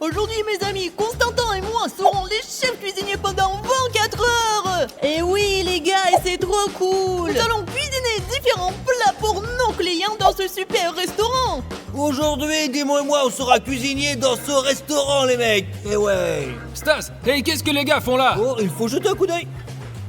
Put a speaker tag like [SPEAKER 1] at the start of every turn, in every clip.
[SPEAKER 1] Aujourd'hui, mes amis, Constantin et moi serons les chefs cuisiniers pendant 24 heures. Et oui, les gars, et c'est trop cool. Nous allons cuisiner différents plats pour nos clients dans ce super restaurant.
[SPEAKER 2] Aujourd'hui, dis-moi et moi, on sera cuisinier dans ce restaurant, les mecs. Eh ouais.
[SPEAKER 3] Stas, hey, qu'est-ce que les gars font là?
[SPEAKER 2] Oh, il faut jeter un coup d'œil.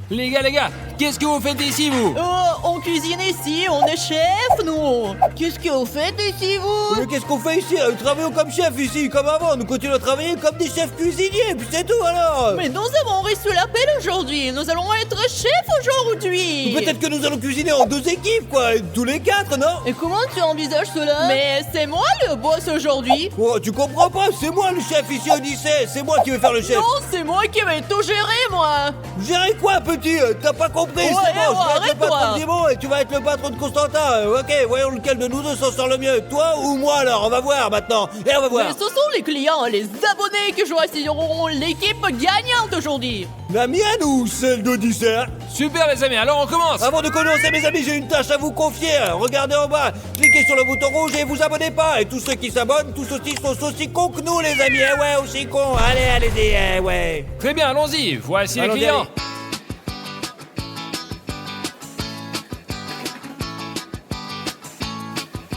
[SPEAKER 3] Les gars, qu'est-ce que vous faites ici, vous?
[SPEAKER 1] Oh, on cuisine ici, on est chef, nous. Qu'est-ce que vous faites ici, vous?
[SPEAKER 2] Mais qu'est-ce qu'on fait ici? Nous travaillons comme chef ici, comme avant. Nous continuons à travailler comme des chefs cuisiniers, puis c'est tout alors.
[SPEAKER 1] Mais nous avons reçu l'appel aujourd'hui. Nous allons être chefs aujourd'hui.
[SPEAKER 2] Peut-être que nous allons cuisiner en 2 équipes, quoi. Tous les 4, non?
[SPEAKER 1] Et comment tu envisages cela? Mais c'est moi le boss aujourd'hui.
[SPEAKER 2] Oh, tu comprends pas? C'est moi le chef ici au lycée. C'est moi qui vais faire le chef.
[SPEAKER 1] Non, c'est moi qui vais tout gérer, moi.
[SPEAKER 2] Gérer quoi, petit? T'as pas compris?
[SPEAKER 1] Ouais,
[SPEAKER 2] C'est bon, je vais être le
[SPEAKER 1] arrête-toi.
[SPEAKER 2] patron de Dimon et tu vas être le patron de Constantin. Ok, voyons lequel de nous deux s'en sort le mieux. Toi ou moi alors? On va voir maintenant. Et on va voir.
[SPEAKER 1] Mais ce sont les clients, les abonnés qui choisiront l'équipe gagnante aujourd'hui.
[SPEAKER 2] La mienne ou celle d'Odyssée?
[SPEAKER 3] Super les amis, alors on commence.
[SPEAKER 2] Avant de commencer, mes amis, j'ai une tâche à vous confier. Regardez en bas, cliquez sur le bouton rouge et vous abonnez pas. Et tous ceux qui s'abonnent, tous aussi sont aussi cons que nous, les amis. Eh ouais, aussi cons. Allez-y, eh ouais.
[SPEAKER 3] Très bien, allons-y, voici les
[SPEAKER 2] Allons-y,
[SPEAKER 3] clients.
[SPEAKER 2] allez.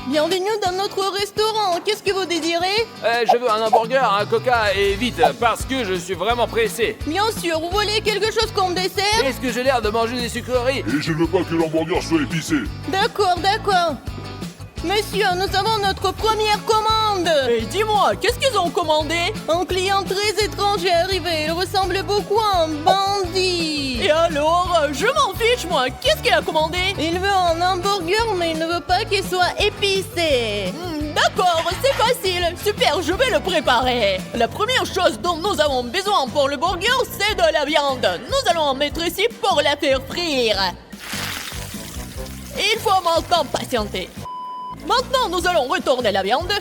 [SPEAKER 1] Bienvenue dans notre restaurant. Qu'est-ce que vous désirez?
[SPEAKER 3] Je veux un hamburger, un coca et vite, parce que je suis vraiment pressé.
[SPEAKER 1] Bien sûr, vous voulez quelque chose comme dessert?
[SPEAKER 3] Est-ce que j'ai l'air de manger des sucreries?
[SPEAKER 4] Et je ne veux pas que l'hamburger soit épicé.
[SPEAKER 1] D'accord. Monsieur, nous avons notre première commande. Et dis-moi, qu'est-ce qu'ils ont commandé? Un client très étrange est arrivé. Il ressemble beaucoup à un bandit. Et alors, je m'en fiche, moi. Qu'est-ce qu'il a commandé? Il veut un hamburger, mais il ne veut pas qu'il soit épicé. D'accord, c'est facile. Super, je vais le préparer. La première chose dont nous avons besoin pour le burger, c'est de la viande. Nous allons en mettre ici pour la faire frire. Il faut maintenant patienter. Maintenant, nous allons retourner la viande.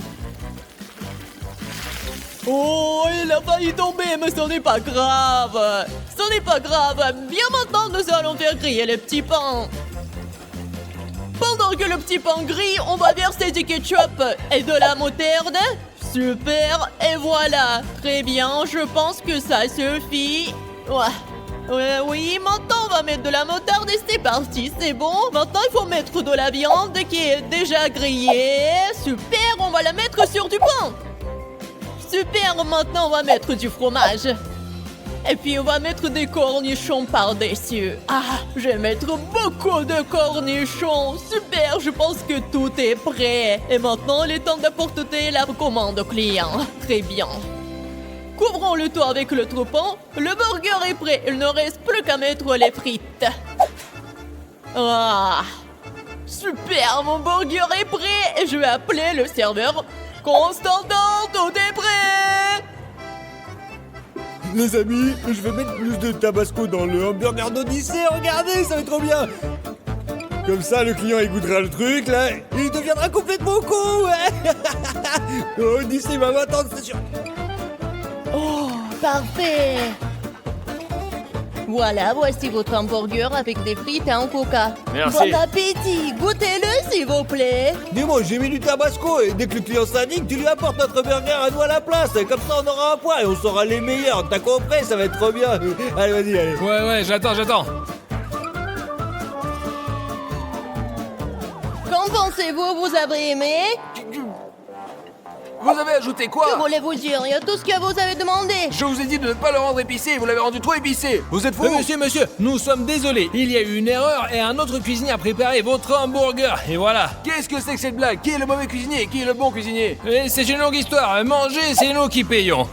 [SPEAKER 1] Oh, il a failli tomber, mais ce n'est pas grave. Ce n'est pas grave. Bien maintenant, nous allons faire griller le petit pain. Pendant que le petit pain grille, on va verser du ketchup et de la moutarde. Super, et voilà. Très bien, je pense que ça suffit. Oui, maintenant on va mettre de la moutarde et c'est parti, c'est bon. Maintenant il faut mettre de la viande qui est déjà grillée. Super, on va la mettre sur du pain. Super, maintenant on va mettre du fromage. Et puis on va mettre des cornichons par-dessus. Ah, je vais mettre beaucoup de cornichons. Super, je pense que tout est prêt. Et maintenant il est temps d'apporter la commande au client. Très bien. Couvrons le tout avec le troupon. Le burger est prêt. Il ne reste plus qu'à mettre les frites. Ah, super, mon burger est prêt. Et je vais appeler le serveur. Constantin, tout est prêt.
[SPEAKER 2] Les amis, je vais mettre plus de tabasco dans le hamburger d'Odyssée. Regardez, ça va être trop bien. Comme ça, le client il goûtera le truc, là. Il deviendra complètement con. Odyssée va m'attendre, c'est sûr.
[SPEAKER 1] Oh, parfait. Voilà, voici votre hamburger avec des frites et un coca.
[SPEAKER 3] Merci.
[SPEAKER 1] Bon appétit. Goûtez-le, s'il vous plaît.
[SPEAKER 2] Dis-moi, j'ai mis du tabasco et dès que le client s'indigne, tu lui apportes notre burger à nous à la place. Comme ça, on aura un point et on sera les meilleurs. T'as compris? Ça va être trop bien. Allez, vas-y, allez.
[SPEAKER 3] Ouais, j'attends.
[SPEAKER 1] Qu'en pensez-vous? Vous avez aimé?
[SPEAKER 3] Vous avez ajouté
[SPEAKER 1] Que
[SPEAKER 3] quoi?
[SPEAKER 1] voulez-vous dire? Il y a tout ce que vous avez demandé.
[SPEAKER 3] Je vous ai dit de ne pas le rendre épicé, vous l'avez rendu trop épicé. Vous êtes fou? Monsieur, nous sommes désolés. Il y a eu une erreur et un autre cuisinier a préparé votre hamburger. Et voilà. Qu'est-ce que c'est que cette blague? Qui est le mauvais cuisinier et qui est le bon cuisinier? C'est une longue histoire. Manger, c'est nous qui payons.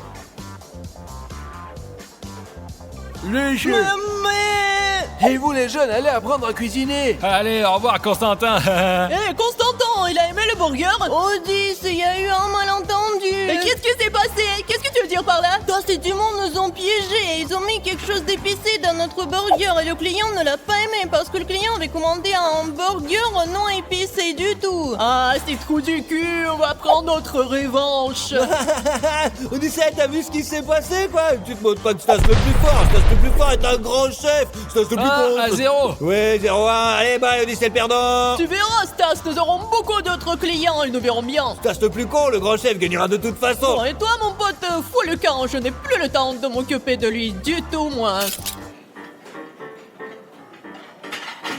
[SPEAKER 3] Les jeux. Et vous les jeunes, allez apprendre à cuisiner. Allez, au revoir Constantin.
[SPEAKER 1] Hé, Constantin, il a aimé le burger? Odyssée, il y a eu un malentendu. Et qu'est-ce qui s'est passé? Qu'est-ce que tu veux dire par là? T'as Stas et du monde nous ont piégés. Ils ont mis quelque chose d'épicé dans notre burger et le client ne l'a pas aimé parce que le client avait commandé un burger non épicé du tout. Ah, c'est trou du cul, on va prendre notre revanche.
[SPEAKER 2] Odyssey, t'as vu ce qui s'est passé, quoi? Tu te montres pas de Stas le plus fort. Stas le plus fort est un grand chef. Stas le plus
[SPEAKER 3] 1 à 0.
[SPEAKER 2] Ouais, 0-1. Allez, bye, Odyssey le perdant.
[SPEAKER 1] Tu verras, Stas, nous aurons beaucoup d'autres clients, ils nous verront bien.
[SPEAKER 2] Stas le plus con, le grand chef gagnera de toute façon.
[SPEAKER 1] Bon, et toi, mon pote, fous le camp, je n'ai plus le temps de m'occuper de lui du tout, moi.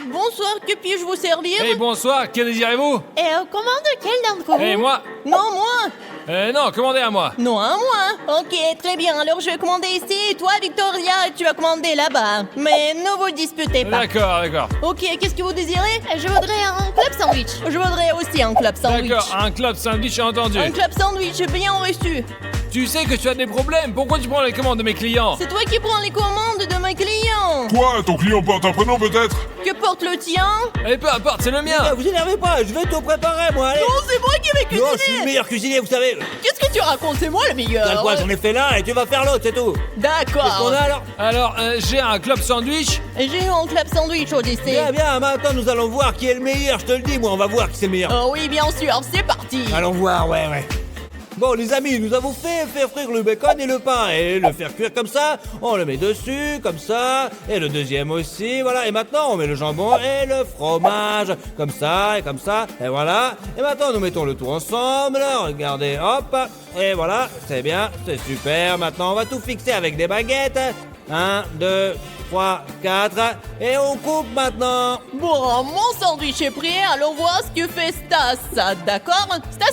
[SPEAKER 1] Bonsoir, que puis-je vous servir?
[SPEAKER 3] Hey, bonsoir, que désirez-vous?
[SPEAKER 1] Commande quel d'entre vous?
[SPEAKER 3] Hey, moi?
[SPEAKER 1] Non, moi.
[SPEAKER 3] Non, commandez à moi.
[SPEAKER 1] Non, à moi. Ok, très bien, alors je vais commander ici, et toi, Victoria, tu vas commander là-bas. Mais ne vous disputez pas.
[SPEAKER 3] D'accord, d'accord.
[SPEAKER 1] Ok, qu'est-ce que vous désirez? Je voudrais un club sandwich. Je voudrais aussi un club sandwich.
[SPEAKER 3] D'accord, un club sandwich entendu.
[SPEAKER 1] Un club sandwich bien reçu.
[SPEAKER 3] Tu sais que tu as des problèmes, pourquoi tu prends les commandes de mes clients?
[SPEAKER 1] C'est toi qui prends les commandes de mes clients.
[SPEAKER 4] Toi, ton client porte un prénom peut-être?
[SPEAKER 1] Que porte le tien?
[SPEAKER 3] Eh, peu importe, c'est le mien.
[SPEAKER 2] Vous énervez pas, je vais tout préparer, moi, allez.
[SPEAKER 1] Non, c'est moi qui vais
[SPEAKER 2] Non, je suis le
[SPEAKER 1] cuisiner.
[SPEAKER 2] meilleur cuisinier, vous savez.
[SPEAKER 1] Qu'est-ce que tu racontes? C'est moi le meilleur.
[SPEAKER 2] T'as quoi, j'en ai fait l'un et tu vas faire l'autre, c'est tout. Qu'est-ce qu'on
[SPEAKER 1] D'accord.
[SPEAKER 2] a alors?
[SPEAKER 3] Alors, j'ai un club sandwich.
[SPEAKER 1] J'ai eu un club sandwich, Odyssey.
[SPEAKER 2] Bien, bien, maintenant nous allons voir qui est le meilleur, je te le dis, moi, on va voir qui c'est le meilleur.
[SPEAKER 1] Oh oui, bien sûr, c'est parti.
[SPEAKER 2] Allons voir, ouais. Bon, les amis, nous avons fait faire frire le bacon et le pain, et le faire cuire comme ça, on le met dessus, comme ça, et le deuxième aussi, voilà, et maintenant on met le jambon et le fromage, comme ça, et voilà, et maintenant nous mettons le tout ensemble, regardez, hop, et voilà, c'est bien, c'est super, maintenant on va tout fixer avec des baguettes, 1, 2, 3, 4, et on coupe maintenant.
[SPEAKER 1] Bon, mon sandwich est prêt, allons voir ce que fait Stas. D'accord? Stas.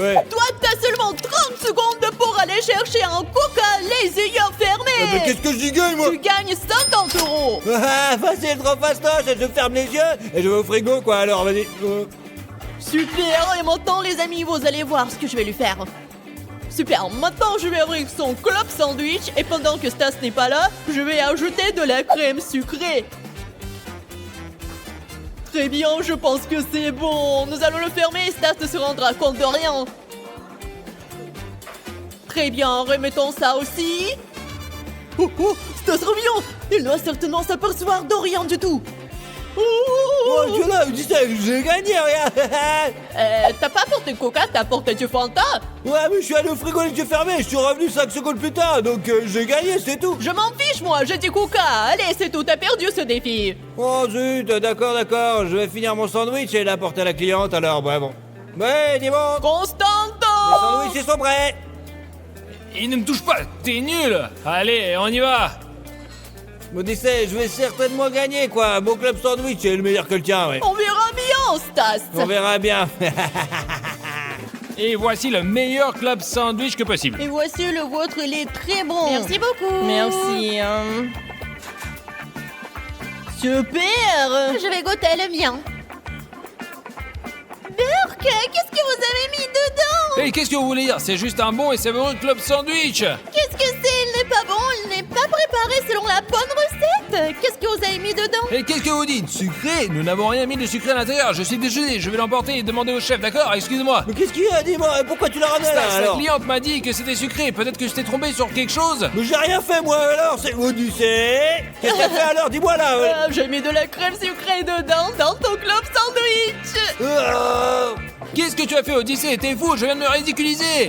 [SPEAKER 2] Ouais.
[SPEAKER 1] Toi, t'as seulement 30 secondes pour aller chercher un coca les yeux fermés.
[SPEAKER 2] Mais qu'est-ce que j'y gagne, moi?
[SPEAKER 1] Tu gagnes 50 €.
[SPEAKER 2] Ah, facile, trop fastoche, je ferme les yeux, et je vais au frigo, quoi, alors, vas-y.
[SPEAKER 1] Super, et maintenant les amis, vous allez voir ce que je vais lui faire. Super, maintenant je vais ouvrir son club sandwich et pendant que Stas n'est pas là, je vais ajouter de la crème sucrée. Très bien, je pense que c'est bon. Nous allons le fermer et Stas ne se rendra compte de rien. Très bien, remettons ça aussi. Oh, Stas revient. Il doit certainement s'apercevoir de rien du tout.
[SPEAKER 2] Oh, Dieu là, dis ça, j'ai gagné, regarde.
[SPEAKER 1] T'as pas apporté de coca, t'as apporté du Fanta.
[SPEAKER 2] Ouais, mais je suis allé au frigo les yeux fermés, je suis revenu 5 secondes plus tard, donc j'ai gagné, c'est tout.
[SPEAKER 1] Je m'en fiche, moi, j'ai du coca. Allez, c'est tout, t'as perdu ce défi.
[SPEAKER 2] Oh zut, d'accord, je vais finir mon sandwich et l'apporter à la cliente, alors, ouais, bon. Ouais, dis bon.
[SPEAKER 1] Constanto.
[SPEAKER 2] Les sandwichs, ils sont prêts.
[SPEAKER 3] Il ne me touche pas, t'es nul. Allez, on y va.
[SPEAKER 2] Odyssey, je vais certainement gagner, quoi. Mon club sandwich est le meilleur que le tien, ouais.
[SPEAKER 1] On verra bien, Stas.
[SPEAKER 2] On verra bien.
[SPEAKER 3] Et voici le meilleur club sandwich que possible.
[SPEAKER 1] Et voici le vôtre, il est très bon.
[SPEAKER 5] Merci beaucoup.
[SPEAKER 1] Merci. Super.
[SPEAKER 5] Je vais goûter le mien. Burk, qu'est-ce que vous avez mis dedans?
[SPEAKER 3] Et qu'est-ce que vous voulez dire? C'est juste un bon et savoureux club sandwich.
[SPEAKER 5] Qu'est-ce que c'est? Il n'est pas bon, il n'est pas préparé selon la bonne recette. Qu'est-ce que vous avez mis dedans?
[SPEAKER 3] Et qu'est-ce que vous dites? Sucré? Nous n'avons rien mis de sucré à l'intérieur. Je suis désolé, je vais l'emporter et demander au chef, d'accord? Excusez-moi.
[SPEAKER 2] Mais qu'est-ce qu'il y a, dis-moi? Pourquoi tu l'as ramené là,
[SPEAKER 3] La
[SPEAKER 2] alors?
[SPEAKER 3] cliente m'a dit que c'était sucré. Peut-être que je t'ai trompé sur quelque chose.
[SPEAKER 2] Mais j'ai rien fait, moi, alors, c'est Odyssey. Qu'est-ce que t'as fait, alors? Dis-moi, là.
[SPEAKER 1] J'ai mis de la crème sucrée dedans dans ton club sandwich.
[SPEAKER 3] Qu'est-ce que tu as fait, Odyssey? T'es fou, je viens de me ridiculiser.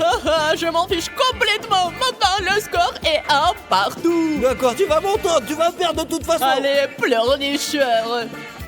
[SPEAKER 1] Je m'en fiche complètement. Maintenant, le score est 1 partout.
[SPEAKER 2] D'accord, tu vas m'entendre, tu vas perdre de toute façon.
[SPEAKER 1] Allez, pleurnicheur.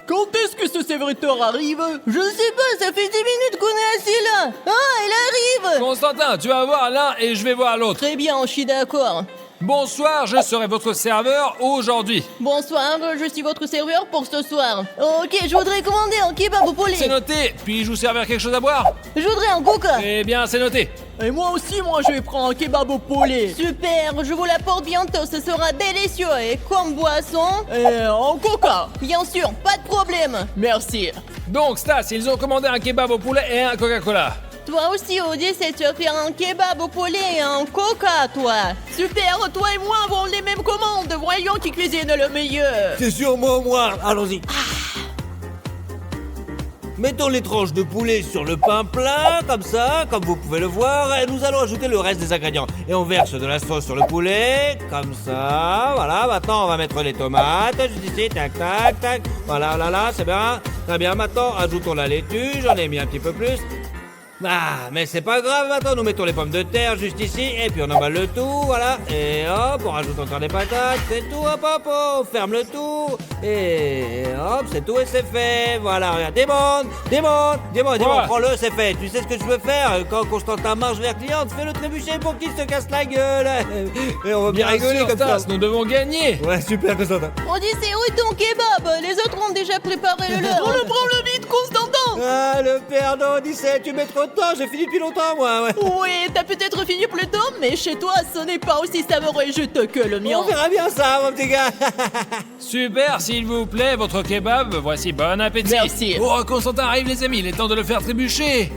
[SPEAKER 1] Quand est-ce que ce serviteur arrive? Je sais pas, ça fait 10 minutes qu'on est assis là. Ah, il arrive.
[SPEAKER 3] Constantin, tu vas voir l'un et je vais voir l'autre.
[SPEAKER 1] Très bien, je suis d'accord.
[SPEAKER 3] Bonsoir, je serai votre serveur aujourd'hui.
[SPEAKER 1] Bonsoir, je suis votre serveur pour ce soir. Ok, je voudrais commander un kebab au poulet.
[SPEAKER 3] C'est noté. Puis-je vous servir quelque chose à boire?
[SPEAKER 1] Je voudrais un coca.
[SPEAKER 3] Eh bien, c'est noté.
[SPEAKER 1] Et moi aussi, je vais prendre un kebab au poulet. Super, je vous l'apporte bientôt, ce sera délicieux. Et comme boisson, un coca. Bien sûr, pas de problème. Merci.
[SPEAKER 3] Donc, Stas, ils ont commandé un kebab au poulet et un Coca-Cola.
[SPEAKER 1] Toi aussi, Odyssey, tu vas faire un kebab au poulet et un coca, toi. Super, toi et moi avons les mêmes commandes. Voyons qui cuisine le meilleur.
[SPEAKER 2] C'est sûrement moi. Allons-y. Mettons les tranches de poulet sur le pain plat, comme ça, comme vous pouvez le voir, et nous allons ajouter le reste des ingrédients. Et on verse de la sauce sur le poulet, comme ça, voilà. Maintenant, on va mettre les tomates, juste ici, tac, tac, tac. Voilà, là, c'est bien. Très bien, maintenant, ajoutons la laitue, j'en ai mis un petit peu plus. Ah, mais c'est pas grave, maintenant nous mettons les pommes de terre juste ici, et puis on emballe le tout, voilà, et hop, on rajoute encore des patates, c'est tout, hop, on ferme le tout, et hop, c'est tout, et c'est fait, voilà, regarde, démonte, prends-le, c'est fait, tu sais ce que je veux faire, quand Constantin marche vers cliente, fais le trébucher pour qu'il se casse la gueule, et on va bien rigoler
[SPEAKER 3] sûr,
[SPEAKER 2] comme ça.
[SPEAKER 3] Stas, nous devons gagner.
[SPEAKER 2] Ouais, super, Constantin.
[SPEAKER 5] Odyssée, où est ton kebab? Les autres ont déjà préparé le leur.
[SPEAKER 1] On le prend le vide, Constantin.
[SPEAKER 2] Ah, le père d'Odyssée, tu mets trop de temps, j'ai fini depuis longtemps, moi, ouais.
[SPEAKER 1] Oui, t'as peut-être fini plus tôt, mais chez toi, ce n'est pas aussi savoureux et juteux que le mien.
[SPEAKER 2] On verra bien ça, mon petit gars.
[SPEAKER 3] Super, s'il vous plaît, votre kebab, voici, bon appétit.
[SPEAKER 1] Merci.
[SPEAKER 3] Oh, Constantin arrive les amis, il est temps de le faire trébucher.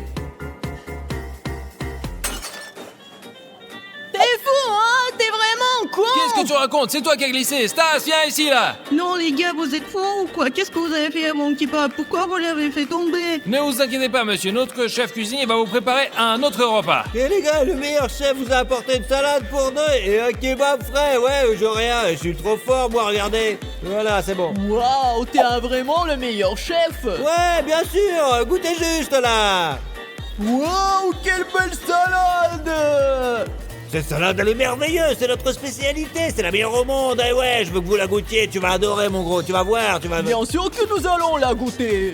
[SPEAKER 1] T'es fou, hein? T'es vraiment con.
[SPEAKER 3] Qu'est-ce que tu racontes? C'est toi qui as glissé. Stas, viens ici, là.
[SPEAKER 6] Non les gars, vous êtes fous ou quoi? Qu'est-ce que vous avez fait à mon kebab? Pourquoi vous l'avez fait tomber?
[SPEAKER 3] Ne vous inquiétez pas, monsieur, notre chef cuisinier va vous préparer un autre repas.
[SPEAKER 2] Et les gars, le meilleur chef vous a apporté une salade pour deux et un kebab frais. Ouais, j'ai rien, je suis trop fort, moi, regardez. Voilà, c'est bon.
[SPEAKER 1] Waouh, t'es vraiment le meilleur chef.
[SPEAKER 2] Ouais, bien sûr, goûtez juste, là.
[SPEAKER 1] Waouh, quelle belle salade.
[SPEAKER 2] Cette salade, elle est merveilleuse, c'est notre spécialité, c'est la meilleure au monde. Et ouais, je veux que vous la goûtiez, tu vas adorer, mon gros, tu vas voir, tu vas...
[SPEAKER 1] Bien sûr que nous allons la goûter.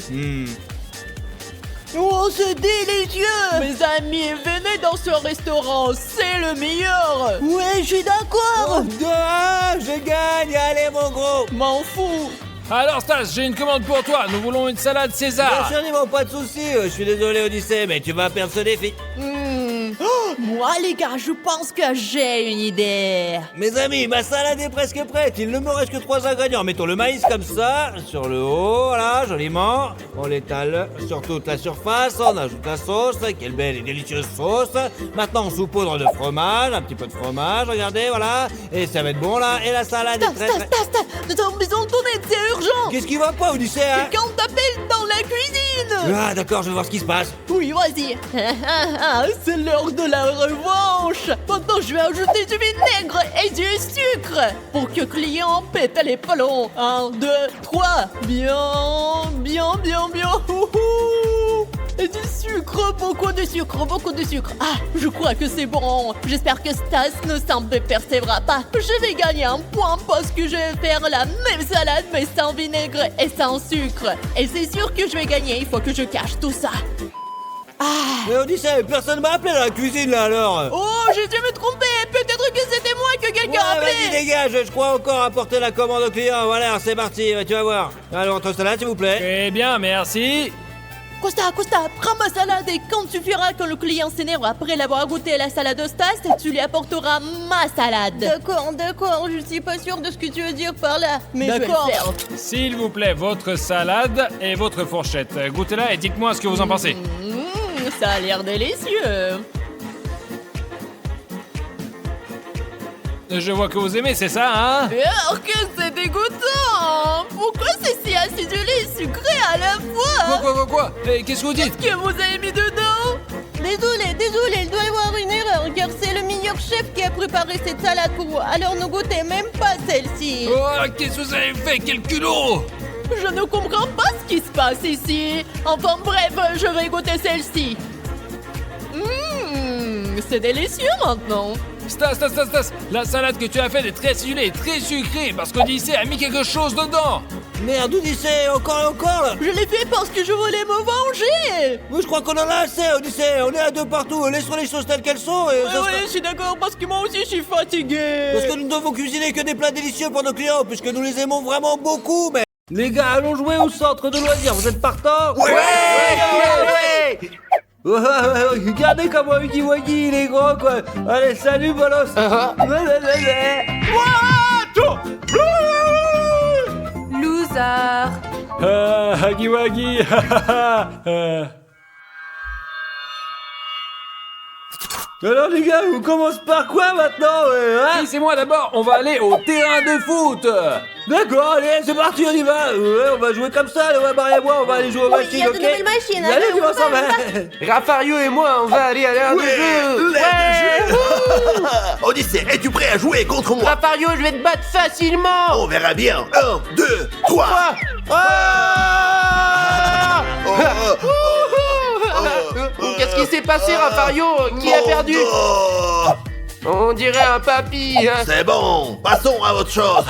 [SPEAKER 6] Oh, c'est délicieux!
[SPEAKER 1] Mes amis, venez dans ce restaurant, c'est le meilleur.
[SPEAKER 6] Ouais, je suis d'accord!
[SPEAKER 2] 2-1, je gagne, allez, mon gros.
[SPEAKER 1] M'en fous.
[SPEAKER 3] Alors, Stas, j'ai une commande pour toi. Nous voulons une salade
[SPEAKER 2] Bien
[SPEAKER 3] César.
[SPEAKER 2] sûr, Nemo, pas de soucis, je suis désolé, Odyssée, mais tu vas perdre ce défi.
[SPEAKER 1] Moi, les gars, je pense que j'ai une idée.
[SPEAKER 2] Mes amis, ma salade est presque prête. Il ne me reste que 3 ingrédients. Mettons le maïs comme ça, sur le haut, voilà, joliment. On l'étale sur toute la surface. On ajoute la sauce. Quelle belle et délicieuse sauce. Maintenant, on saupoudre de fromage, un petit peu de fromage, regardez, voilà. Et ça va être bon, là. Et la salade est très...
[SPEAKER 1] Nous avons besoin de ton aide, c'est urgent.
[SPEAKER 2] Qu'est-ce qui va pas, Odyssée, hein?
[SPEAKER 1] Quelqu'un t'appelle dans la cuisine.
[SPEAKER 2] Ah, d'accord, je vais voir ce qui se passe.
[SPEAKER 1] Oui, vas-y. C'est l'heure de la revanche. Maintenant, je vais ajouter du vinaigre et du sucre pour que client pète les plombs. 1, 2, 3. Bien. Et du sucre, beaucoup de sucre. Ah, je crois que c'est bon. J'espère que Stas ne s'en dépercevra pas. Je vais gagner un point parce que je vais faire la même salade mais sans vinaigre et sans sucre. Et c'est sûr que je vais gagner, il faut que je cache tout ça.
[SPEAKER 2] Mais Odyssée, personne m'a appelé dans la cuisine, là, alors.
[SPEAKER 1] Oh, j'ai dû me tromper. Peut-être que c'était moi que quelqu'un a
[SPEAKER 2] Ouais,
[SPEAKER 1] appelé.
[SPEAKER 2] vas-y, dégage, je crois encore apporter la commande au client. Voilà, c'est parti, tu vas voir. Alors, entre salade, s'il vous plaît.
[SPEAKER 3] Très bien, merci.
[SPEAKER 1] Costa, prends ma salade et quand tu verras que le client s'énerve après l'avoir goûté la salade de Stas, tu lui apporteras ma salade.
[SPEAKER 5] D'accord, je suis pas sûre de ce que tu veux dire par là. Mais je vais le
[SPEAKER 1] D'accord.
[SPEAKER 5] faire.
[SPEAKER 3] S'il vous plaît, votre salade et votre fourchette. Goûtez-la et dites-moi ce que vous en pensez.
[SPEAKER 1] Ça a l'air délicieux.
[SPEAKER 3] Je vois que vous aimez, c'est ça, hein?
[SPEAKER 1] Alors que c'est dégoûtant. Pourquoi c'est si acidulé et sucré à la fois?
[SPEAKER 3] Quoi? Qu'est-ce que vous dites?
[SPEAKER 1] Que vous avez mis dedans?
[SPEAKER 5] Désolé, il doit y avoir une erreur car c'est le meilleur chef qui a préparé cette salade pour vous. Alors ne goûtez même pas celle-ci.
[SPEAKER 3] Oh, qu'est-ce que vous avez fait? Quel culot!
[SPEAKER 1] Je ne comprends pas ce qui se passe ici. Enfin bref, je vais goûter celle-ci. C'est délicieux maintenant.
[SPEAKER 3] Stas, la salade que tu as faite est très acidulée et très sucrée parce qu'Odyssée a mis quelque chose dedans.
[SPEAKER 2] Merde, Odyssée, encore et encore, là.
[SPEAKER 1] Je l'ai fait parce que je voulais me venger.
[SPEAKER 2] Moi, je crois qu'on en a assez, Odyssée. On est à 2 partout. Laissons les choses telles qu'elles sont. Et ça
[SPEAKER 1] Oui,
[SPEAKER 2] sera-
[SPEAKER 1] je suis d'accord parce que moi aussi je suis fatigué.
[SPEAKER 2] Parce que nous ne devons cuisiner que des plats délicieux pour nos clients, puisque nous les aimons vraiment beaucoup, mais... Les gars, allons jouer au centre de loisirs. Vous êtes partants? Ouais. Regardez comment Huggy Wuggy, il est gros, quoi. Allez, salut, bolos.
[SPEAKER 6] Loser!
[SPEAKER 3] Huggy Wuggy.
[SPEAKER 2] Alors les gars, on commence par quoi maintenant hein?
[SPEAKER 3] Si, c'est moi d'abord, on va aller au terrain de foot.
[SPEAKER 2] D'accord, allez, c'est parti, on y va. Ouais, on va jouer comme ça, là, ouais, Marie et moi, on va aller jouer aux
[SPEAKER 5] Oui, il y
[SPEAKER 2] machines,
[SPEAKER 5] a
[SPEAKER 2] ok?
[SPEAKER 5] de nouvelles machines.
[SPEAKER 2] Allez,
[SPEAKER 5] allez,
[SPEAKER 2] on va
[SPEAKER 5] on
[SPEAKER 2] ensemble.
[SPEAKER 5] va.
[SPEAKER 7] Raffario et moi, on va aller à l'air de jeu.
[SPEAKER 8] Odyssée, es-tu prêt à jouer contre moi?
[SPEAKER 7] Raffario, je vais te battre facilement.
[SPEAKER 8] On verra bien. 1, 2, 3.
[SPEAKER 7] Qu'est-ce qui s'est passé, Raffario? Qui a perdu? On dirait un papy, hein.
[SPEAKER 8] C'est bon, passons à autre chose.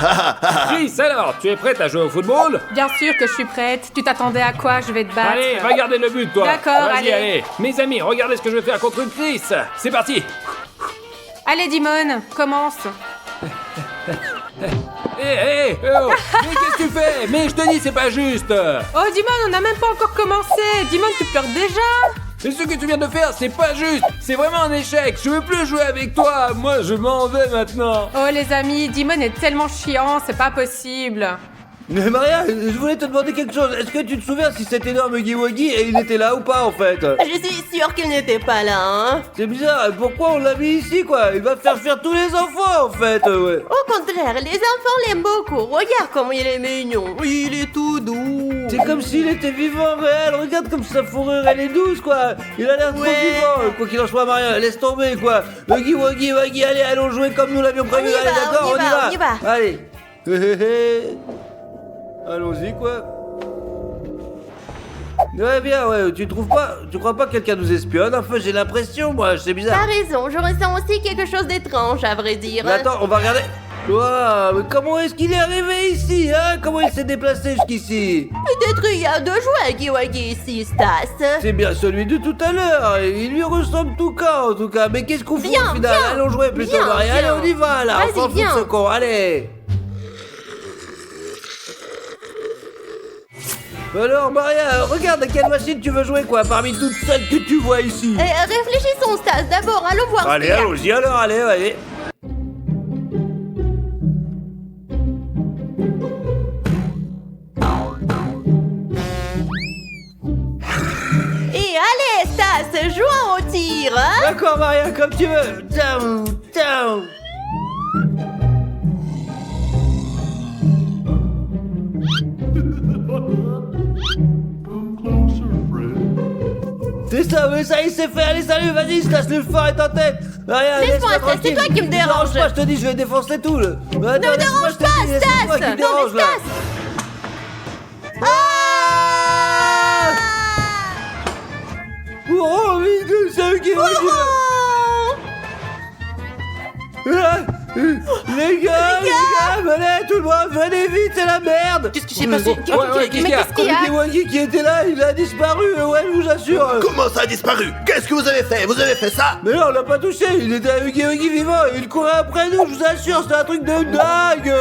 [SPEAKER 3] Chris, alors, tu es prête à jouer au football?
[SPEAKER 9] Bien sûr que je suis prête. Tu t'attendais à quoi? Je vais te battre.
[SPEAKER 3] Allez, va garder le but, toi.
[SPEAKER 9] D'accord,
[SPEAKER 3] Vas-y,
[SPEAKER 9] allez.
[SPEAKER 3] allez. Mes amis, regardez ce que je vais faire contre Chris. C'est parti.
[SPEAKER 9] Allez, Dimon, commence.
[SPEAKER 3] Hé, oh. Mais qu'est-ce que tu fais? Mais je te dis, c'est pas juste.
[SPEAKER 9] Oh, Dimon, on n'a même pas encore commencé. Dimon, tu pleures déjà?
[SPEAKER 3] Et ce que tu viens de faire, c'est pas juste. C'est vraiment un échec. Je veux plus jouer avec toi. Moi, je m'en vais maintenant.
[SPEAKER 9] Oh, les amis, Dimon est tellement chiant, c'est pas possible.
[SPEAKER 2] Mais Maria, je voulais te demander quelque chose. Est-ce que tu te souviens si cet énorme Huggy Wuggy, il était là ou pas, en fait?
[SPEAKER 5] Je suis sûre qu'il n'était pas là, hein.
[SPEAKER 2] C'est bizarre, pourquoi on l'a mis ici, quoi? Il va faire fuir tous les enfants, en fait, ouais.
[SPEAKER 5] Au contraire, les enfants l'aiment beaucoup. Regarde comment il est mignon. Il est tout doux.
[SPEAKER 2] C'est comme s'il était vivant, réel. Regarde comme sa fourrure, elle est douce, quoi. Il a l'air trop
[SPEAKER 5] Ouais.
[SPEAKER 2] vivant. Quoi qu'il en soit, Maria, laisse tomber, quoi. Huggy Wuggy, Wuggy, allez, allons jouer comme nous l'avions prévu.
[SPEAKER 5] On y
[SPEAKER 2] Allez,
[SPEAKER 5] va,
[SPEAKER 2] d'accord,
[SPEAKER 5] on y va.
[SPEAKER 2] Allez. Allons-y, quoi. Ouais, bien, ouais, tu trouves pas? Tu crois pas que quelqu'un nous espionne? Enfin, j'ai l'impression, moi, c'est bizarre.
[SPEAKER 5] T'as raison, je ressens aussi quelque chose d'étrange, à vrai dire.
[SPEAKER 2] Mais attends, on va regarder. Waouh, mais comment est-ce qu'il est arrivé ici, hein? Comment il s'est déplacé jusqu'ici?
[SPEAKER 5] Peut-être il y a deux jouets Huggy Wuggy ici, Stas.
[SPEAKER 2] C'est bien celui de tout à l'heure. Il lui ressemble tout cas, en tout cas. Mais qu'est-ce qu'on fout
[SPEAKER 5] Viens,
[SPEAKER 2] au final?
[SPEAKER 5] viens.
[SPEAKER 2] Allons jouer plutôt,
[SPEAKER 5] Viens,
[SPEAKER 2] Marie. Allez,
[SPEAKER 5] viens.
[SPEAKER 2] on y va, là.
[SPEAKER 5] Vas-y,
[SPEAKER 2] On s'en fout de
[SPEAKER 5] viens.
[SPEAKER 2] ce con, allez. Alors, Maria, regarde à quelle machine tu veux jouer, quoi, parmi toutes celles que tu vois ici.
[SPEAKER 5] Réfléchissons, Stas. D'abord, allons voir.
[SPEAKER 2] Allez,
[SPEAKER 5] ce qu'il y a.
[SPEAKER 2] allons-y, alors, allez, allez.
[SPEAKER 5] Et allez, Stas, jouons au tir, hein.
[SPEAKER 2] D'accord, Maria, comme tu veux. Down, down. C'est ça, mais ça, il s'est fait. Allez, salut, vas-y, Stas, le fort est en tête. Maria,
[SPEAKER 5] Laisse-moi,
[SPEAKER 2] laisse-moi
[SPEAKER 5] Stas, c'est
[SPEAKER 2] tranquille.
[SPEAKER 5] toi qui me dérange.
[SPEAKER 2] Pas, je te dis, je vais défoncer tout, le.
[SPEAKER 5] Ne me dérange pas, Stas.
[SPEAKER 2] Moi qui
[SPEAKER 5] Non,
[SPEAKER 2] dérange,
[SPEAKER 5] mais
[SPEAKER 2] là.
[SPEAKER 5] Stas. Ah.
[SPEAKER 2] Oh, mais c'est eux qui vont
[SPEAKER 5] Oh.
[SPEAKER 2] Les gars, venez, tout le monde, venez vite, c'est la merde.
[SPEAKER 7] Qu'est-ce qui s'est passé?
[SPEAKER 3] Ouais, qu'est-ce qu'il y a?
[SPEAKER 9] Qu'est-ce qu'il y a?
[SPEAKER 2] Huggy Wuggy qui était là, il a disparu, ouais, je vous assure.
[SPEAKER 8] Comment ça a disparu? Qu'est-ce que vous avez fait? Vous avez fait ça?
[SPEAKER 2] Mais non, on l'a pas touché, il était un Huggy Wuggy vivant, il courait après nous, je vous assure, c'était un truc de dingue.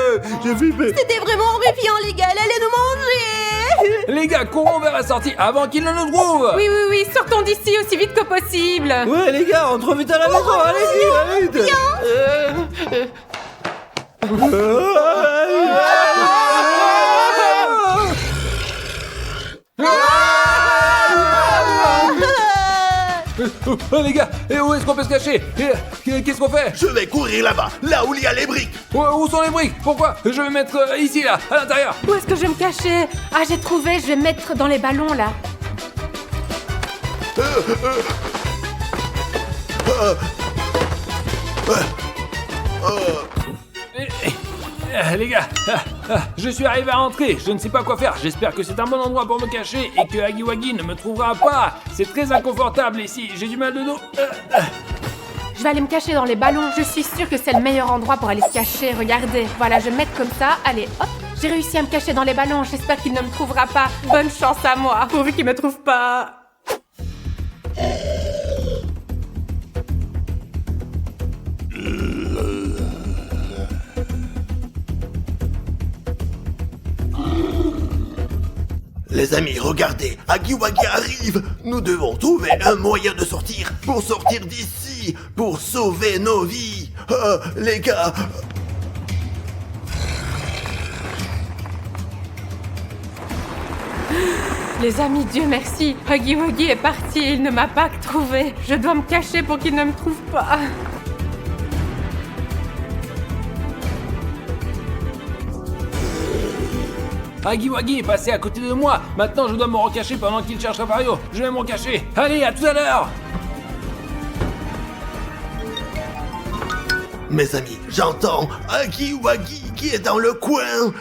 [SPEAKER 2] J'ai flippé.
[SPEAKER 5] C'était vraiment horrifiant, les gars. Elle allait nous manger.
[SPEAKER 3] Les gars, courons vers la sortie avant qu'il ne nous trouve.
[SPEAKER 9] Oui, oui, oui, sortons d'ici aussi vite que possible.
[SPEAKER 2] Ouais, les gars, on trouve vite à la maison, allez-y, allez vite.
[SPEAKER 3] Oh, les gars, et où est-ce qu'on peut se cacher? Qu'est-ce qu'on fait?
[SPEAKER 8] Je vais courir là-bas, là où il y a les briques.
[SPEAKER 3] Où sont les briques? Pourquoi? Je vais mettre ici, là, à l'intérieur.
[SPEAKER 9] Où est-ce que je vais me cacher? Ah, j'ai trouvé, je vais me mettre dans les ballons là.
[SPEAKER 3] Les gars, je suis arrivé à entrer, je ne sais pas quoi faire. J'espère que c'est un bon endroit pour me cacher et que Huggy Wuggy ne me trouvera pas. C'est très inconfortable ici, j'ai du mal de dos.
[SPEAKER 9] Je vais aller me cacher dans les ballons. Je suis sûre que c'est le meilleur endroit pour aller se cacher. Regardez, voilà, je vais me mettre comme ça. Allez, hop, j'ai réussi à me cacher dans les ballons. J'espère qu'il ne me trouvera pas. Bonne chance à moi, pourvu qu'il me trouve pas.
[SPEAKER 8] Les amis, regardez, Huggy Wuggy arrive. Nous devons trouver un moyen de sortir, pour sortir d'ici, pour sauver nos vies. Les gars,
[SPEAKER 9] Les amis, Dieu merci. Huggy Wuggy est parti et il ne m'a pas trouvé. Je dois me cacher pour qu'il ne me trouve pas.
[SPEAKER 3] Huggy Wuggy est passé à côté de moi. Maintenant, je dois me recacher pendant qu'il cherche Rafario. Je vais me recacher. Allez, à tout à l'heure.
[SPEAKER 8] Mes amis, j'entends Huggy Wuggy qui est dans le coin.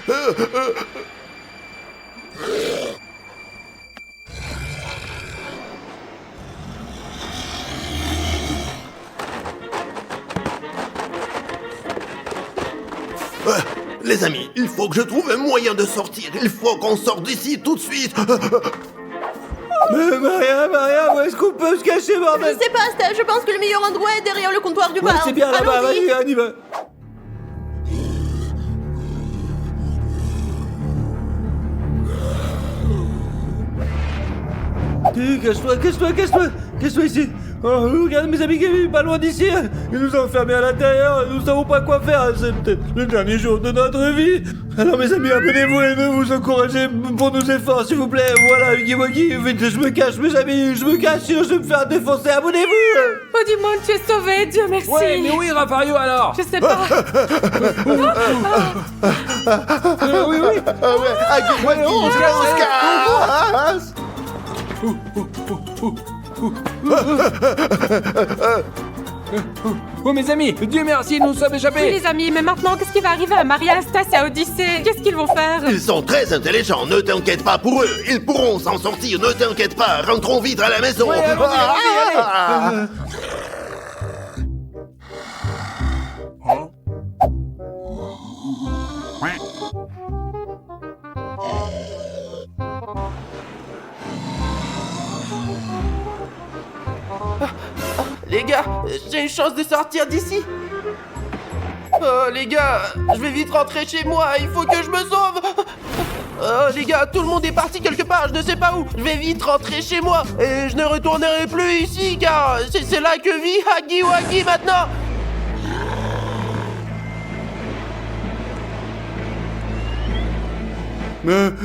[SPEAKER 8] Les amis, il faut que je trouve un moyen de sortir. Il faut qu'on sorte d'ici tout de suite.
[SPEAKER 2] Mais Maria, où est-ce qu'on peut se cacher,
[SPEAKER 5] Je
[SPEAKER 2] bordel?
[SPEAKER 5] sais pas, Stas, je pense que le meilleur endroit est derrière le comptoir du
[SPEAKER 2] Ouais,
[SPEAKER 5] bar.
[SPEAKER 2] c'est bien là-bas,
[SPEAKER 5] Allons-y.
[SPEAKER 2] vas-y, on y va. Cache-toi ici. Oh, regarde mes amis, pas loin d'ici. Ils nous ont enfermés à l'intérieur, nous savons pas quoi faire. C'est peut-être le dernier jour de notre vie. Alors mes amis, abonnez-vous et ne vous encouragez pour nos efforts, s'il vous plaît. Voilà, Huggy Wuggy, vite, je me cache, mes amis, je me cache, sinon je vais me faire défoncer. Abonnez-vous.
[SPEAKER 9] Oh, dis-moi, tu es sauvé, Dieu merci.
[SPEAKER 3] Ouais, mais oui, Rafario alors.
[SPEAKER 9] Je sais pas.
[SPEAKER 2] Oui.
[SPEAKER 8] Huggy Wuggy, on se casse.
[SPEAKER 3] Oh mes amis, Dieu merci, nous sommes
[SPEAKER 9] Oui,
[SPEAKER 3] échappés.
[SPEAKER 9] les amis, mais maintenant, qu'est-ce qui va arriver à Maria, Stas et à Odyssée? Qu'est-ce qu'ils vont faire?
[SPEAKER 8] Ils sont très intelligents, ne t'inquiète pas pour eux. Ils pourront s'en sortir, ne t'inquiète pas. Rentrons vite à la maison.
[SPEAKER 3] Ouais, allez.
[SPEAKER 7] Les gars, j'ai une chance de sortir d'ici. Oh les gars, je vais vite rentrer chez moi, il faut que je me sauve. Oh les gars, tout le monde est parti quelque part, je ne sais pas où. Je vais vite rentrer chez moi et je ne retournerai plus ici car c'est là que vit Huggy Wuggy maintenant.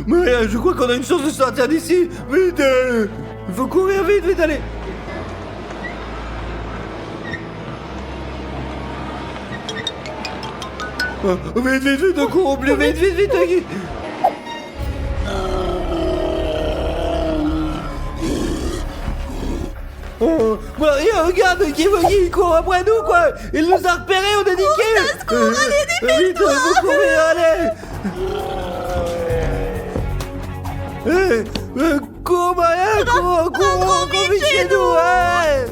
[SPEAKER 2] Maria, je crois qu'on a une chance de sortir d'ici. Vite, il faut courir vite, allez. Vite, on court au plus vite, Huggy. Oh, Maria, regarde, Huggy Wuggy, il court après nous, quoi. Il nous a repérés, on est niqués. Vite, il faut courir, allez. Cours, Maria, cours vite chez nous, ouais.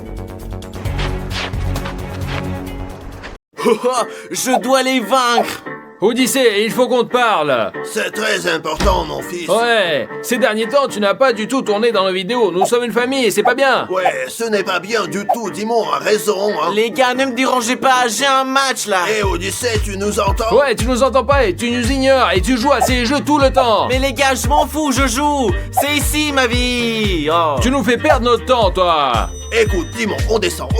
[SPEAKER 1] Je dois les vaincre.
[SPEAKER 3] Odyssée, il faut qu'on te parle.
[SPEAKER 8] C'est très important, mon fils.
[SPEAKER 3] Ouais, ces derniers temps, tu n'as pas du tout tourné dans nos vidéos. Nous sommes une famille et c'est pas bien.
[SPEAKER 8] Ouais, ce n'est pas bien du tout, Dimon a raison, hein.
[SPEAKER 1] Les gars, ne me dérangez pas, j'ai un match là.
[SPEAKER 8] Eh, Odyssée, tu nous entends?
[SPEAKER 3] Ouais, tu nous entends pas et tu nous ignores et tu joues à ces jeux tout le temps.
[SPEAKER 1] Mais les gars, je m'en fous, je joue. C'est ici ma vie. Oh.
[SPEAKER 3] Tu nous fais perdre notre temps, toi.
[SPEAKER 8] Écoute, Dimon, on descend.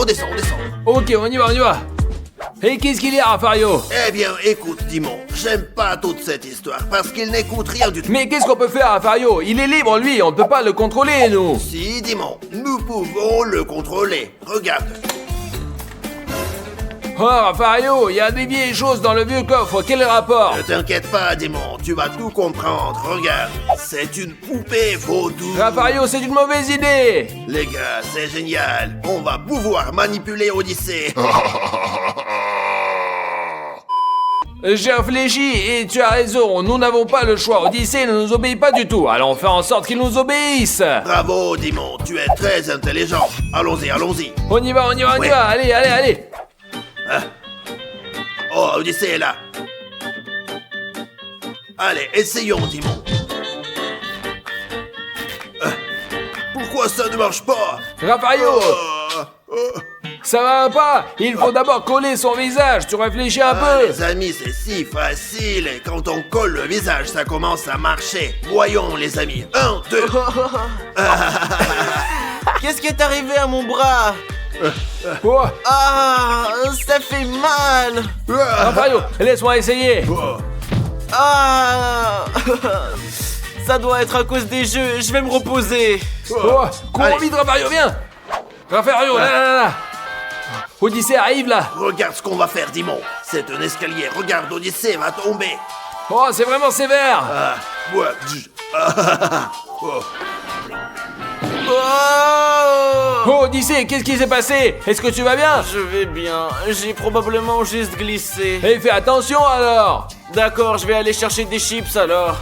[SPEAKER 3] Ok, on y va. Et qu'est-ce qu'il y a, Rafario?
[SPEAKER 8] Eh bien, écoute, Dimon, j'aime pas toute cette histoire parce qu'il n'écoute rien du tout.
[SPEAKER 3] Mais qu'est-ce qu'on peut faire, Rafario? Il est libre, lui, on ne peut pas le contrôler, nous.
[SPEAKER 8] Si, Dimon, nous pouvons le contrôler. Regarde.
[SPEAKER 3] Oh, Rafario, il y a des vieilles choses dans le vieux coffre, quel rapport?
[SPEAKER 8] Ne t'inquiète pas, Dimon, tu vas tout comprendre. Regarde, c'est une poupée vaudou.
[SPEAKER 3] Rafario, c'est une mauvaise idée.
[SPEAKER 8] Les gars, c'est génial. On va pouvoir manipuler Odyssée.
[SPEAKER 3] J'ai réfléchi et tu as raison, nous n'avons pas le choix. Odyssée ne nous obéit pas du tout, alors on fait en sorte qu'il nous obéisse.
[SPEAKER 8] Bravo, Dimon, tu es très intelligent. Allons-y.
[SPEAKER 3] On y va,
[SPEAKER 8] Ouais.
[SPEAKER 3] allez.
[SPEAKER 8] Oh, Odyssée est là. Allez, essayons, Dimon. Pourquoi ça ne marche pas?
[SPEAKER 3] Rafario, ça va pas? Il faut d'abord coller son visage, tu réfléchis un peu.
[SPEAKER 8] Les amis, c'est si facile. Et quand on colle le visage, ça commence à marcher. Voyons, les amis. 1, 2.
[SPEAKER 1] Qu'est-ce qui est arrivé à mon bras?
[SPEAKER 3] Oh,
[SPEAKER 1] Ah, ça fait mal.
[SPEAKER 3] Rafario, laisse-moi essayer.
[SPEAKER 1] Ah,
[SPEAKER 7] Ça doit être à cause des jeux, je vais me reposer.
[SPEAKER 3] Oh, cours
[SPEAKER 8] Allez.
[SPEAKER 3] vite, Rafario, viens. Rafario, là. Odyssée arrive, là.
[SPEAKER 8] Regarde ce qu'on va faire, Dimon. C'est un escalier. Regarde, Odyssée va tomber.
[SPEAKER 3] Oh, c'est vraiment sévère.
[SPEAKER 8] Ouais. Oh.
[SPEAKER 3] Oh, Odyssée, qu'est-ce qui s'est passé? Est-ce que tu vas bien?
[SPEAKER 7] Je vais bien, j'ai probablement juste glissé.
[SPEAKER 3] Eh, fais attention, alors.
[SPEAKER 7] D'accord, je vais aller chercher des chips alors.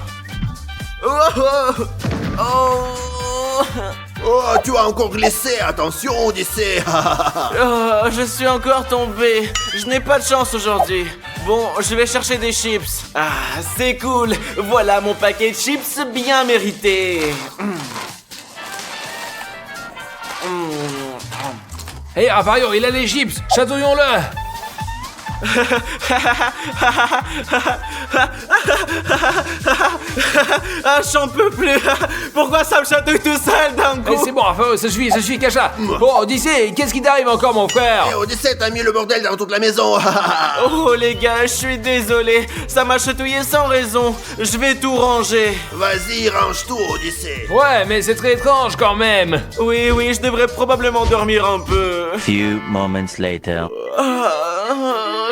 [SPEAKER 8] Oh, tu as encore glissé. Attention, Odyssée.
[SPEAKER 7] Oh, je suis encore tombé. Je n'ai pas de chance aujourd'hui. Bon, je vais chercher des chips. Ah, c'est cool. Voilà mon paquet de chips bien mérité.
[SPEAKER 3] Hé, Rafario, il a les chips. Chatouillons-le.
[SPEAKER 7] Ah, j'en peux plus. Pourquoi ça me chatouille tout seul d'un
[SPEAKER 3] Eh,
[SPEAKER 7] coup?
[SPEAKER 3] c'est bon, Rafario, ça suffit, cache-la. Bon, Odyssée, qu'est-ce qui t'arrive encore, mon frère?
[SPEAKER 8] Eh, Odyssée, t'as mis le bordel dans toute la maison.
[SPEAKER 7] Oh les gars, je suis désolé. Ça m'a chatouillé sans raison. Je vais tout ranger.
[SPEAKER 8] Vas-y, range tout, Odyssée.
[SPEAKER 3] Ouais, mais c'est très étrange quand même.
[SPEAKER 7] Oui, je devrais probablement dormir un peu.
[SPEAKER 10] Few moments later.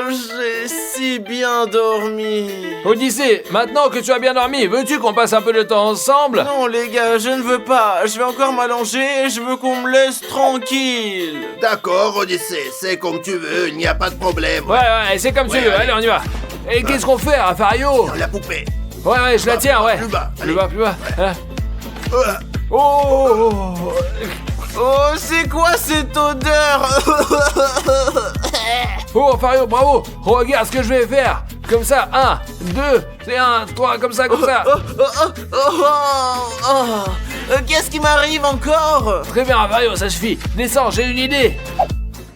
[SPEAKER 7] J'ai si bien dormi.
[SPEAKER 3] Odyssée, maintenant que tu as bien dormi, veux-tu qu'on passe un peu de temps ensemble?
[SPEAKER 7] Non les gars, je ne veux pas. Je vais encore m'allonger et je veux qu'on me laisse tranquille.
[SPEAKER 8] D'accord, Odyssée, c'est comme tu veux, il n'y a pas de problème.
[SPEAKER 3] Ouais, c'est comme tu
[SPEAKER 8] Ouais,
[SPEAKER 3] veux,
[SPEAKER 8] allez.
[SPEAKER 3] allez, on y va. Et qu'est-ce qu'on fait, Rafario?
[SPEAKER 8] La poupée.
[SPEAKER 3] Ouais, je la tiens, ouais.
[SPEAKER 8] Plus bas,
[SPEAKER 3] Plus bas. Hein?
[SPEAKER 8] Euh,
[SPEAKER 3] Oh!
[SPEAKER 7] Oh, c'est quoi cette odeur?
[SPEAKER 3] Oh, Rafario, bravo! Regarde ce que je vais faire! Comme ça, 1, 2, c'est 1, 3, comme ça.
[SPEAKER 7] Qu'est-ce qui m'arrive encore?
[SPEAKER 3] Très bien, Rafario, ça suffit. Descends, j'ai une idée.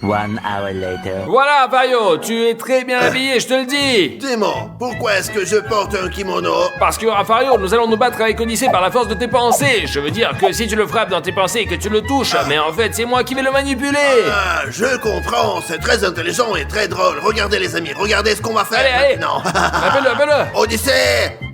[SPEAKER 10] 1 hour later.
[SPEAKER 3] Voilà, Rafario, tu es très bien habillé, je te le dis.
[SPEAKER 8] Démon, pourquoi est-ce que je porte un kimono?
[SPEAKER 3] Parce que, Rafario, nous allons nous battre avec Odyssée par la force de tes pensées. Je veux dire que si tu le frappes dans tes pensées et que tu le touches, mais en fait, c'est moi qui vais le manipuler.
[SPEAKER 8] Ah, je comprends, c'est très intelligent et très drôle. Regardez les amis, regardez ce qu'on va faire
[SPEAKER 3] Allez.
[SPEAKER 8] maintenant.
[SPEAKER 3] Appelle-le.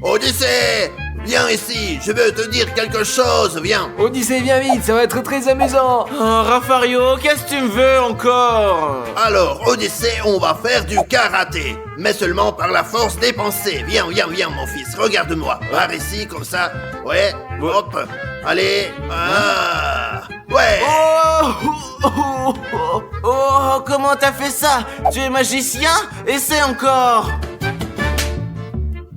[SPEAKER 8] Odyssée, viens ici, je veux te dire quelque chose, viens.
[SPEAKER 3] Odyssée, viens vite, ça va être très amusant.
[SPEAKER 7] Oh, Rafario, qu'est-ce que tu me veux encore?
[SPEAKER 8] Alors, Odyssée, on va faire du karaté, mais seulement par la force des pensées. Viens, mon fils, regarde-moi. Par ici, comme ça. Ouais, hop. Allez. Ah. Ouais.
[SPEAKER 7] Oh, comment t'as fait ça? Tu es magicien? Essaie encore.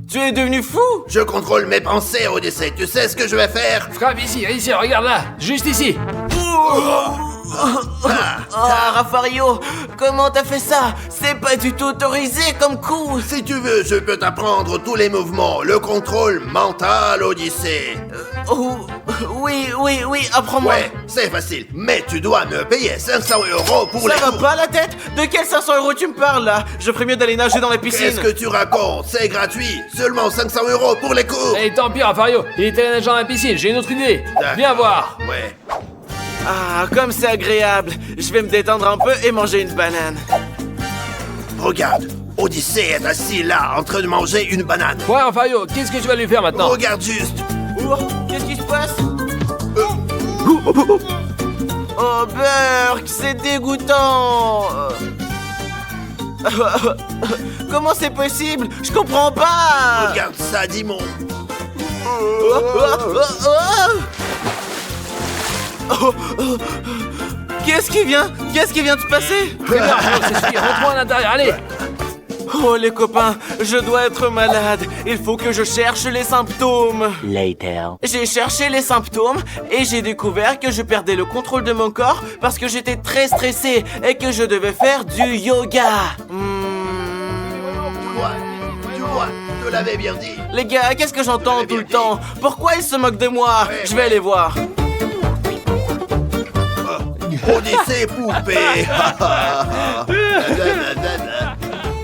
[SPEAKER 7] Tu es devenu fou?
[SPEAKER 8] Je contrôle mes pensées, Odyssée. Tu sais ce que je vais faire?
[SPEAKER 3] Frappe ici, regarde là, juste ici.
[SPEAKER 7] Ah, Rafario, comment t'as fait ça? C'est pas du tout autorisé comme coup.
[SPEAKER 8] Si tu veux, je peux t'apprendre tous les mouvements. Le contrôle mental, Odyssée.
[SPEAKER 7] Oh, oui, apprends-moi.
[SPEAKER 8] Ouais, c'est facile. Mais tu dois me payer 500 € pour
[SPEAKER 7] Ça
[SPEAKER 8] les
[SPEAKER 7] va
[SPEAKER 8] cours.
[SPEAKER 7] pas la tête? De quels 500 € tu me parles là? Je ferais mieux d'aller nager dans la piscine.
[SPEAKER 8] Qu'est-ce que tu racontes? C'est gratuit. Seulement 500 € pour les cours.
[SPEAKER 3] Et tant pis, Rafario, il était nager dans la piscine, j'ai une autre idée.
[SPEAKER 8] D'accord.
[SPEAKER 3] Viens voir.
[SPEAKER 8] Ouais.
[SPEAKER 7] Ah, comme c'est agréable. Je vais me détendre un peu et manger une banane.
[SPEAKER 8] Regarde, Odyssée est assis là, en train de manger une banane.
[SPEAKER 3] Ouais, Rafario, qu'est-ce que tu vas lui faire maintenant?
[SPEAKER 8] Regarde juste.
[SPEAKER 7] Oh, qu'est-ce qui se passe? Oh, Burk, c'est dégoûtant. Comment c'est possible? Je comprends pas.
[SPEAKER 8] Regarde ça, Dimon.
[SPEAKER 7] Qu'est-ce qui vient de se passer?
[SPEAKER 3] Très bien, Rafario, ça suffit, rentre-moi à l'intérieur, allez.
[SPEAKER 7] Oh les copains, je dois être malade. Il faut que je cherche les symptômes.
[SPEAKER 10] Later.
[SPEAKER 7] J'ai cherché les symptômes et j'ai découvert que je perdais le contrôle de mon corps parce que j'étais très stressé et que je devais faire du yoga.
[SPEAKER 8] Tu vois, je te l'avais bien dit.
[SPEAKER 7] Les gars, qu'est-ce que j'entends tout le temps? Pourquoi ils se moquent de moi?
[SPEAKER 8] Ouais,
[SPEAKER 7] Je vais aller voir.
[SPEAKER 8] Odyssée poupée.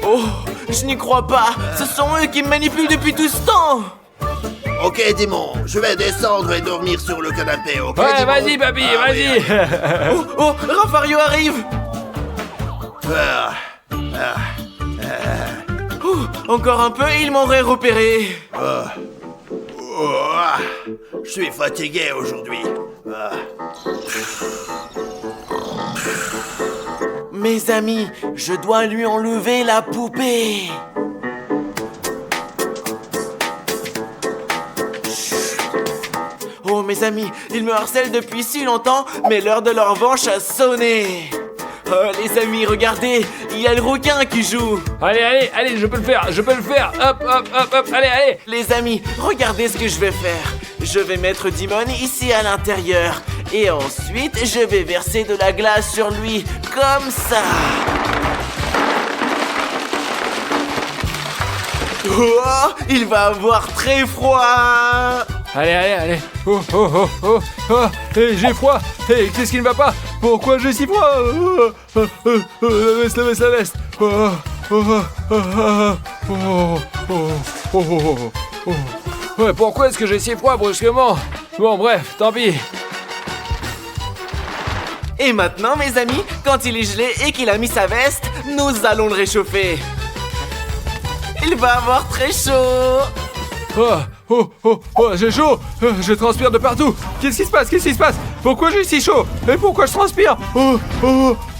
[SPEAKER 7] Oh, je n'y crois pas. Ce sont eux qui me manipulent depuis tout ce temps.
[SPEAKER 8] Ok, Dimon, je vais descendre et dormir sur le canapé, ok?
[SPEAKER 3] Ouais,
[SPEAKER 8] Dimon?
[SPEAKER 3] vas-y, papy,
[SPEAKER 8] Ah,
[SPEAKER 3] vas-y.
[SPEAKER 8] oui.
[SPEAKER 7] Oh, Rafario arrive. Encore un peu et ils m'auraient repéré.
[SPEAKER 8] Je suis fatigué aujourd'hui.
[SPEAKER 7] Mes amis, je dois lui enlever la poupée. Oh mes amis, ils me harcèlent depuis si longtemps, mais l'heure de leur revanche a sonné. Oh les amis, regardez, il y a le requin qui joue.
[SPEAKER 3] Allez, je peux le faire. Hop, allez.
[SPEAKER 7] Les amis, regardez ce que je vais faire. Je vais mettre Dimon ici à l'intérieur. Et ensuite, je vais verser de la glace sur lui, comme ça. Oh, il va avoir très froid.
[SPEAKER 3] Allez. Oh. Hey, j'ai froid. Hey, qu'est-ce qui ne va pas? Pourquoi j'ai si froid? La veste. Ouais, pourquoi est-ce que j'ai si froid brusquement? Bon, bref, tant pis.
[SPEAKER 7] Et maintenant, mes amis, quand il est gelé et qu'il a mis sa veste, nous allons le réchauffer. Il va avoir très chaud.
[SPEAKER 3] J'ai chaud. Je transpire de partout. Qu'est-ce qui se passe? Pourquoi j'ai si chaud? Et pourquoi je transpire?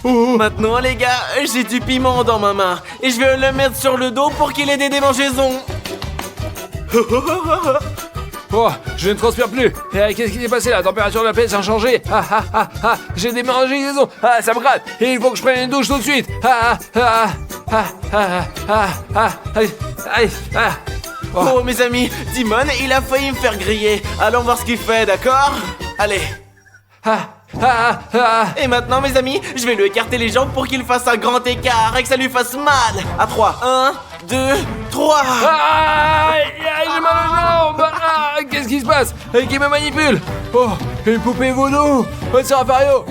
[SPEAKER 7] Maintenant, les gars, j'ai du piment dans ma main. Et je vais le mettre sur le dos pour qu'il ait des démangeaisons.
[SPEAKER 3] Je ne transpire plus. Qu'est-ce qui s'est passé? La température de la pièce a changé. J'ai des démangeaisons. Ça me gratte. Et il faut que je prenne une douche tout de suite.
[SPEAKER 7] Oh mes amis, Dimon, il a failli me faire griller. Allons voir ce qu'il fait, d'accord? Allez. Et maintenant, mes amis, je vais lui écarter les jambes pour qu'il fasse un grand écart et que ça lui fasse mal. À 3. 1, 2, 3.
[SPEAKER 3] J'ai mal aux jambes. Qu'est-ce qui se passe? Qui me manipule? Oh, une poupée vaudou. C'est Raffario.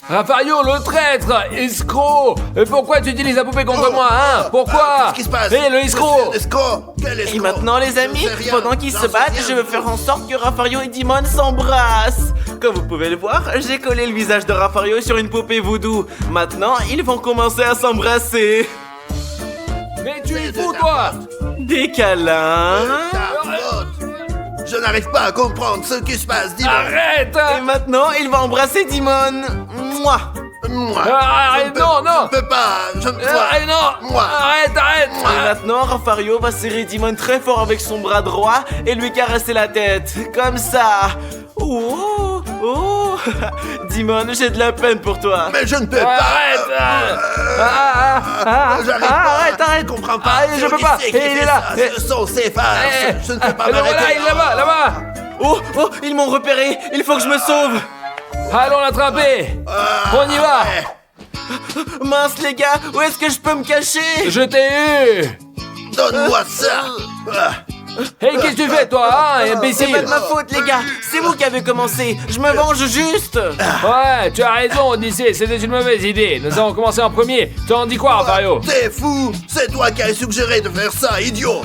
[SPEAKER 3] Raffario, le traître! Escroc! Pourquoi tu utilises la poupée contre moi, hein? Pourquoi?
[SPEAKER 8] Qu'est-ce qui se passe?
[SPEAKER 3] Le escroc!
[SPEAKER 8] Quel escroc?
[SPEAKER 7] Et maintenant, les amis, pendant qu'ils se battent, je veux faire en sorte que Raffario et Dimon s'embrassent. Comme vous pouvez le voir, j'ai collé le visage de Raffario sur une poupée voodoo. Maintenant, ils vont commencer à s'embrasser.
[SPEAKER 3] Mais tu es fou, toi!
[SPEAKER 7] Des câlins.
[SPEAKER 8] Je n'arrive pas à comprendre ce qui se passe, Dimon.
[SPEAKER 3] Arrête!
[SPEAKER 7] Et maintenant, il va embrasser Dimon. Moi.
[SPEAKER 3] Arrête, non!
[SPEAKER 8] Je ne peux pas.
[SPEAKER 3] Arrête, non!
[SPEAKER 8] Moi.
[SPEAKER 3] Arrête!
[SPEAKER 7] Et maintenant, Raffario va serrer Dimon très fort avec son bras droit et lui caresser la tête. Comme ça. Oh. Dimon, j'ai de la peine pour toi.
[SPEAKER 8] Mais je ne peux pas. J'arrive pas.
[SPEAKER 7] Arrête.
[SPEAKER 8] Je comprends pas.
[SPEAKER 3] Je peux pas.
[SPEAKER 8] Il est là. Ce sont ses farces. Je ne peux pas m'arrêter.
[SPEAKER 3] Voilà, il est là-bas.
[SPEAKER 7] Oh, ils m'ont repéré. Il faut que je me sauve.
[SPEAKER 3] Allons l'attraper. On y va.
[SPEAKER 7] Mince, les gars, où est-ce que je peux me cacher?
[SPEAKER 3] Je t'ai eu.
[SPEAKER 8] Donne-moi ça.
[SPEAKER 3] Hey, qu'est-ce que tu fais, toi, hein, imbécile?
[SPEAKER 7] C'est pas de ma faute, les gars. C'est vous qui avez commencé. Je me venge juste.
[SPEAKER 3] Ouais, tu as raison, Odyssée. C'était une mauvaise idée. Nous avons commencé en premier. Tu en dis quoi, Raffario?
[SPEAKER 8] T'es fou. C'est toi qui as suggéré de faire ça, idiot.